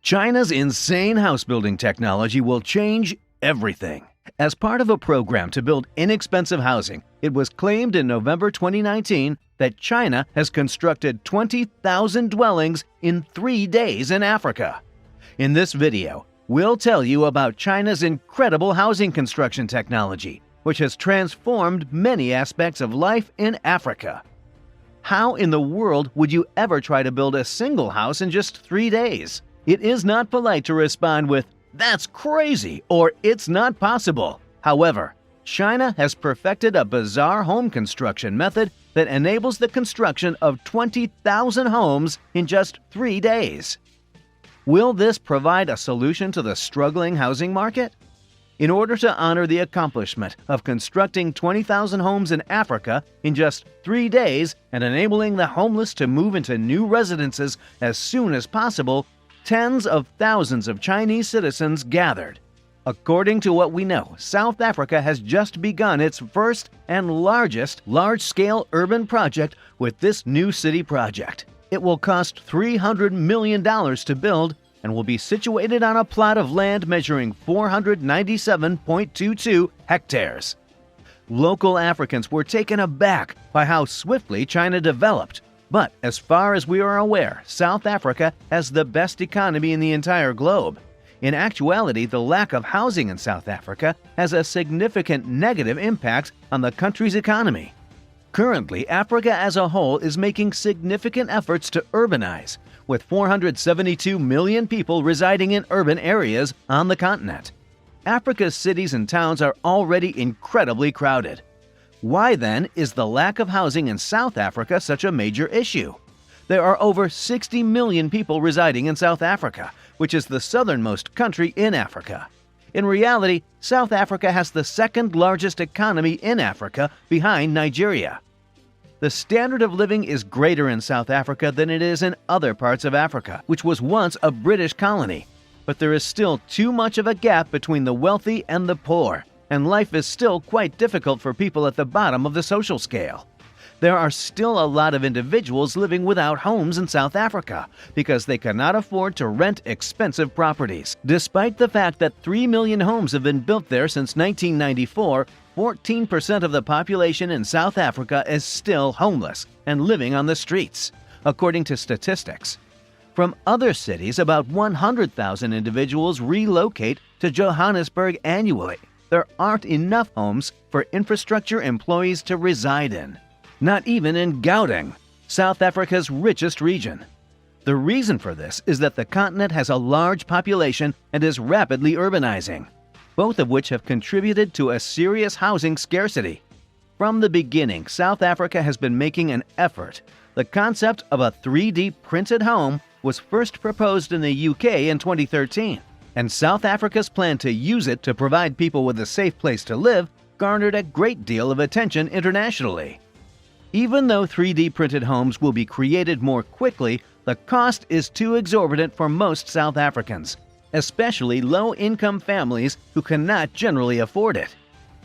China's insane house building technology will change everything. As part of a program to build inexpensive housing, it was claimed in November 2019 that China has constructed 20,000 dwellings in 3 days in Africa. In this video, we'll tell you about China's incredible housing construction technology, which has transformed many aspects of life in Africa. How in the world would you ever try to build a single house in just 3 days? It is not polite to respond with, "That's crazy," or "It's not possible." However, China has perfected a bizarre home construction method that enables the construction of 20,000 homes in just 3 days. Will this provide a solution to the struggling housing market? In order to honor the accomplishment of constructing 20,000 homes in Africa in just 3 days and enabling the homeless to move into new residences as soon as possible, tens of thousands of Chinese citizens gathered. According to what we know, South Africa has just begun its first and largest large-scale urban project with this new city project. It will cost $300 million to build and will be situated on a plot of land measuring 497.22 hectares. Local Africans were taken aback by how swiftly China developed. But as far as we are aware, South Africa has the best economy in the entire globe. In actuality, the lack of housing in South Africa has a significant negative impact on the country's economy. Currently, Africa as a whole is making significant efforts to urbanize, with 472 million people residing in urban areas on the continent. Africa's cities and towns are already incredibly crowded. Why then is the lack of housing in South Africa such a major issue? There are over 60 million people residing in South Africa, which is the southernmost country in Africa. In reality, South Africa has the second largest economy in Africa behind Nigeria. The standard of living is greater in South Africa than it is in other parts of Africa, which was once a British colony. But there is still too much of a gap between the wealthy and the poor, and life is still quite difficult for people at the bottom of the social scale. There are still a lot of individuals living without homes in South Africa because they cannot afford to rent expensive properties. Despite the fact that 3 million homes have been built there since 1994, 14% of the population in South Africa is still homeless and living on the streets, according to statistics. From other cities, about 100,000 individuals relocate to Johannesburg annually. There aren't enough homes for infrastructure employees to reside in. Not even in Gauteng, South Africa's richest region. The reason for this is that the continent has a large population and is rapidly urbanizing, both of which have contributed to a serious housing scarcity. From the beginning, South Africa has been making an effort. The concept of a 3D printed home was first proposed in the UK in 2013. And South Africa's plan to use it to provide people with a safe place to live garnered a great deal of attention internationally. Even though 3D printed homes will be created more quickly, the cost is too exorbitant for most South Africans, especially low-income families who cannot generally afford it.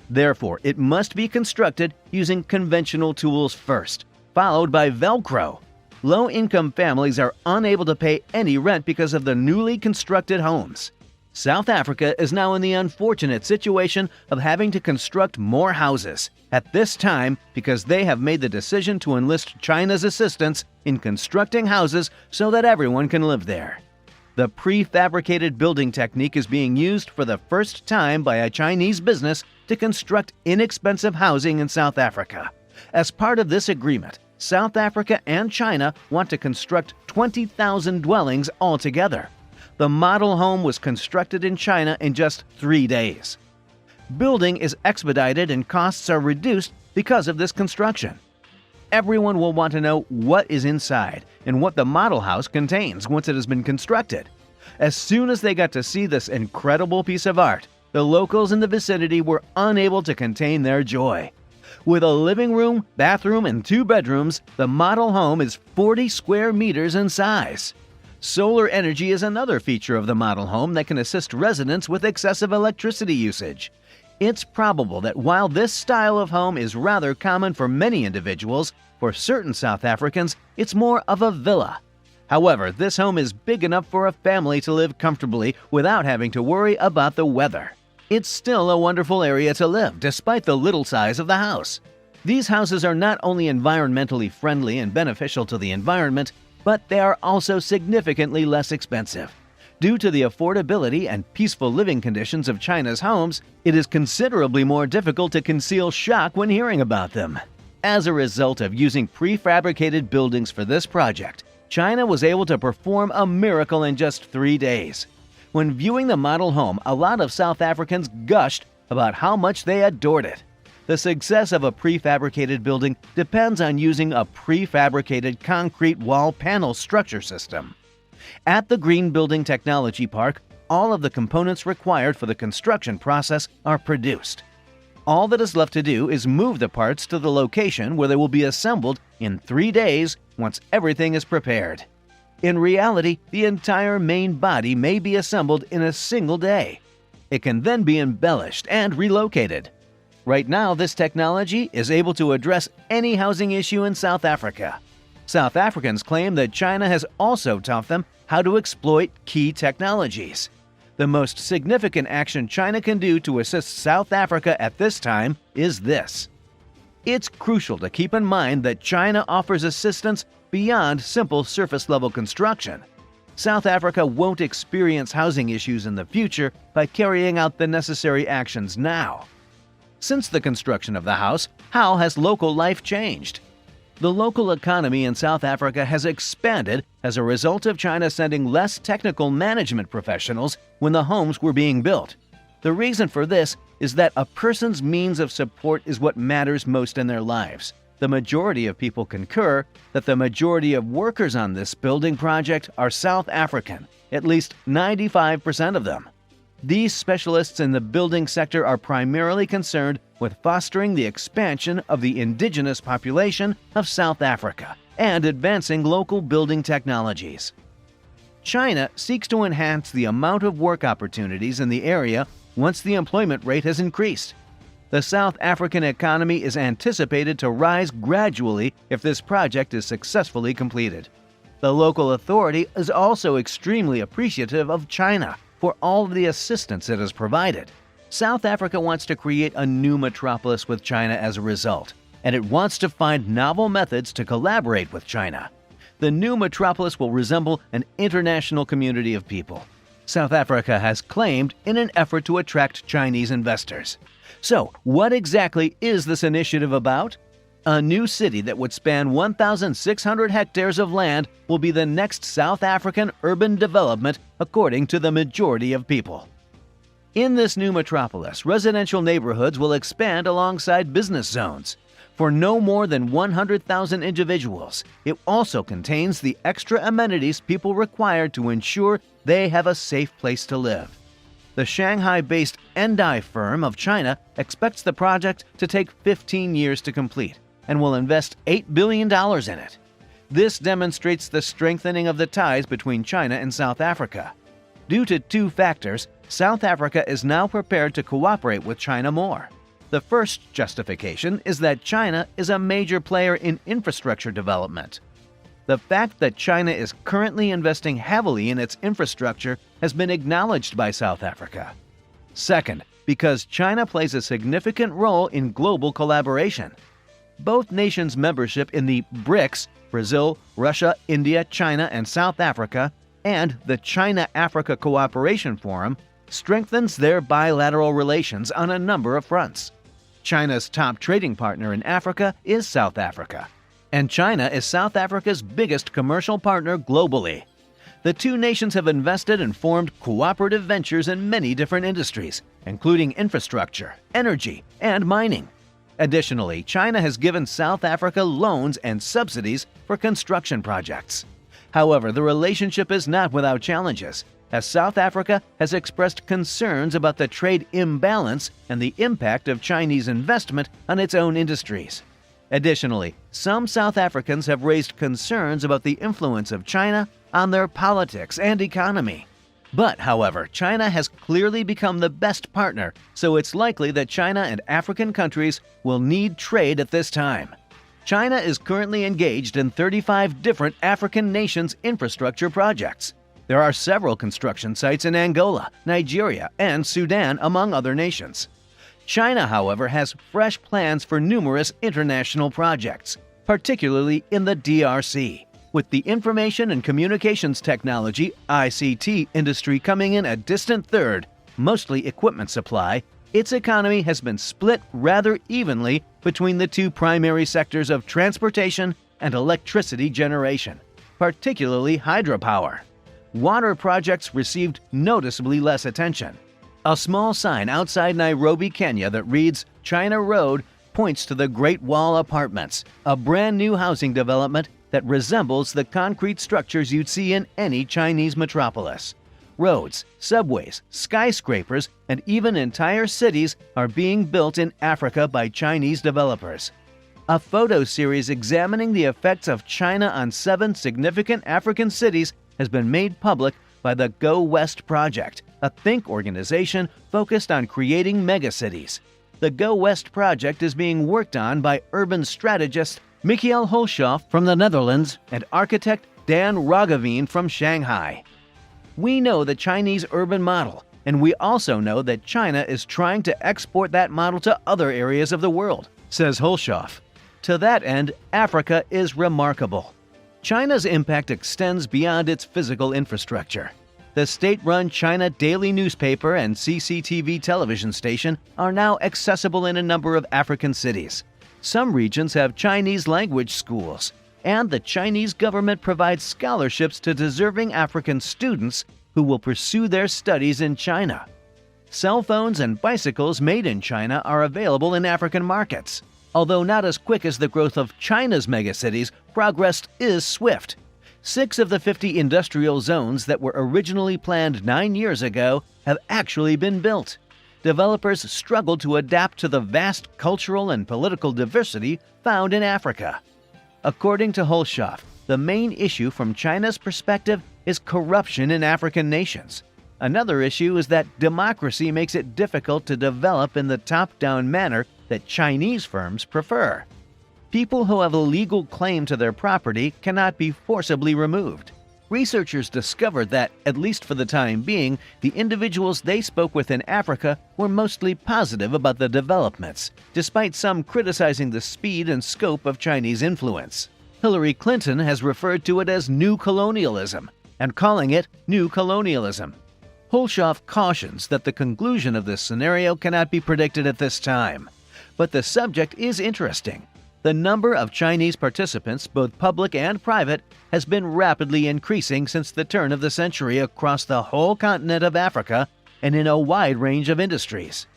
Therefore, it must be constructed using conventional tools first, followed by Velcro. Low-income families are unable to pay any rent because of the newly constructed homes. South Africa is now in the unfortunate situation of having to construct more houses at this time because they have made the decision to enlist China's assistance in constructing houses so that everyone can live there. The prefabricated building technique is being used for the first time by a Chinese business to construct inexpensive housing in South Africa. As part of this agreement, South Africa and China want to construct 20,000 dwellings altogether. The model home was constructed in China in just 3 days. Building is expedited and costs are reduced because of this construction. Everyone will want to know what is inside and what the model house contains once it has been constructed. As soon as they got to see this incredible piece of art, the locals in the vicinity were unable to contain their joy. With a living room, bathroom, and 2 bedrooms, the model home is 40 square meters in size. Solar energy is another feature of the model home that can assist residents with excessive electricity usage. It's probable that while this style of home is rather common for many individuals, for certain South Africans, it's more of a villa. However, this home is big enough for a family to live comfortably without having to worry about the weather. It's still a wonderful area to live despite the little size of the house. These houses are not only environmentally friendly and beneficial to the environment, but they are also significantly less expensive. Due to the affordability and peaceful living conditions of China's homes, it is considerably more difficult to conceal shock when hearing about them. As a result of using prefabricated buildings for this project, China was able to perform a miracle in just 3 days. When viewing the model home, a lot of South Africans gushed about how much they adored it. The success of a prefabricated building depends on using a prefabricated concrete wall panel structure system. At the Green Building Technology Park, all of the components required for the construction process are produced. All that is left to do is move the parts to the location where they will be assembled in 3 days once everything is prepared. In reality, the entire main body may be assembled in a single day. It can then be embellished and relocated. Right now, this technology is able to address any housing issue in South Africa. South Africans claim that China has also taught them how to exploit key technologies. The most significant action China can do to assist South Africa at this time is this. It's crucial to keep in mind that China offers assistance beyond simple surface-level construction. South Africa won't experience housing issues in the future by carrying out the necessary actions now. Since the construction of the house, how has local life changed? The local economy in South Africa has expanded as a result of China sending less technical management professionals when the homes were being built. The reason for this is that a person's means of support is what matters most in their lives. The majority of people concur that the majority of workers on this building project are South African, at least 95% of them. These specialists in the building sector are primarily concerned with fostering the expansion of the indigenous population of South Africa and advancing local building technologies. China seeks to enhance the amount of work opportunities in the area once the employment rate has increased. The South African economy is anticipated to rise gradually if this project is successfully completed. The local authority is also extremely appreciative of China for all of the assistance it has provided. South Africa wants to create a new metropolis with China as a result, and it wants to find novel methods to collaborate with China. The new metropolis will resemble an international community of people, South Africa has claimed in an effort to attract Chinese investors. So, what exactly is this initiative about? A new city that would span 1,600 hectares of land will be the next South African urban development, according to the majority of people. In this new metropolis, residential neighborhoods will expand alongside business zones. For no more than 100,000 individuals, it also contains the extra amenities people require to ensure they have a safe place to live. The Shanghai-based Endai firm of China expects the project to take 15 years to complete and will invest $8 billion in it. This demonstrates the strengthening of the ties between China and South Africa. Due to two factors, South Africa is now prepared to cooperate with China more. The first justification is that China is a major player in infrastructure development. The fact that China is currently investing heavily in its infrastructure has been acknowledged by South Africa. Second, because China plays a significant role in global collaboration. Both nations' membership in the BRICS, Brazil, Russia, India, China, and South Africa, and the China-Africa Cooperation Forum strengthens their bilateral relations on a number of fronts. China's top trading partner in Africa is South Africa, and China is South Africa's biggest commercial partner globally. The two nations have invested and formed cooperative ventures in many different industries, including infrastructure, energy, and mining. Additionally, China has given South Africa loans and subsidies for construction projects. However, the relationship is not without challenges, as South Africa has expressed concerns about the trade imbalance and the impact of Chinese investment on its own industries. Additionally, some South Africans have raised concerns about the influence of China on their politics and economy. But, however, China has clearly become the best partner, so it's likely that China and African countries will need trade at this time. China is currently engaged in 35 different African nations' infrastructure projects. There are several construction sites in Angola, Nigeria, and Sudan, among other nations. China, however, has fresh plans for numerous international projects, particularly in the DRC. With the information and communications technology (ICT) industry coming in a distant third, mostly equipment supply, its economy has been split rather evenly between the two primary sectors of transportation and electricity generation, particularly hydropower. Water projects received noticeably less attention. A small sign outside Nairobi, Kenya that reads China Road points to the Great Wall Apartments, a brand new housing development that resembles the concrete structures you'd see in any Chinese metropolis. Roads, subways, skyscrapers, and even entire cities are being built in Africa by Chinese developers. A photo series examining the effects of China on 7 significant African cities has been made public by the Go West Project, a think organization focused on creating megacities. The Go West Project is being worked on by urban strategist Michiel Hulshoff from the Netherlands and architect Dan Roggeveen from Shanghai. We know the Chinese urban model, and we also know that China is trying to export that model to other areas of the world, says Hulshoff. To that end, Africa is remarkable. China's impact extends beyond its physical infrastructure. The state-run China Daily newspaper and CCTV television station are now accessible in a number of African cities. Some regions have Chinese language schools, and the Chinese government provides scholarships to deserving African students who will pursue their studies in China. Cell phones and bicycles made in China are available in African markets. Although not as quick as the growth of China's megacities, progress is swift. 6 of the 50 industrial zones that were originally planned 9 years ago have actually been built. Developers struggle to adapt to the vast cultural and political diversity found in Africa. According to Hulshoff, the main issue from China's perspective is corruption in African nations. Another issue is that democracy makes it difficult to develop in the top-down manner that Chinese firms prefer. People who have a legal claim to their property cannot be forcibly removed. Researchers discovered that, at least for the time being, the individuals they spoke with in Africa were mostly positive about the developments, despite some criticizing the speed and scope of Chinese influence. Hillary Clinton has referred to it as new colonialism and calling it new colonialism. Hulshoff cautions that the conclusion of this scenario cannot be predicted at this time. But the subject is interesting. The number of Chinese participants, both public and private, has been rapidly increasing since the turn of the century across the whole continent of Africa and in a wide range of industries.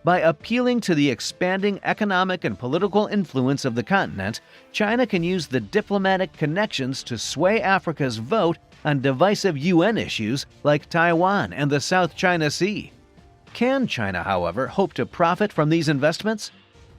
By appealing to the expanding economic and political influence of the continent, China can use the diplomatic connections to sway Africa's vote on divisive UN issues like Taiwan and the South China Sea. Can China, however, hope to profit from these investments?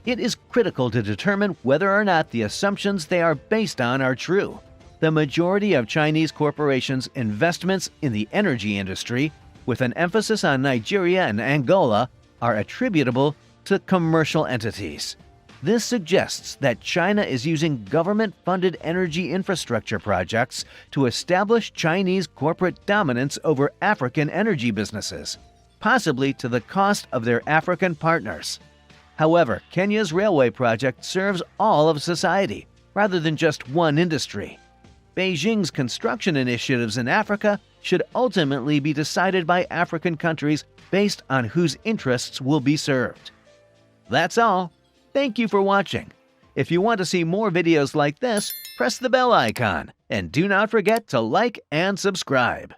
It is critical to determine whether or not the assumptions they are based on are true. The majority of Chinese corporations' investments in the energy industry, with an emphasis on Nigeria and Angola, are attributable to commercial entities. This suggests that China is using government-funded energy infrastructure projects to establish Chinese corporate dominance over African energy businesses, possibly to the cost of their African partners. However, Kenya's railway project serves all of society, rather than just one industry. Beijing's construction initiatives in Africa should ultimately be decided by African countries based on whose interests will be served. That's all. Thank you for watching. If you want to see more videos like this, press the bell icon, and do not forget to like and subscribe.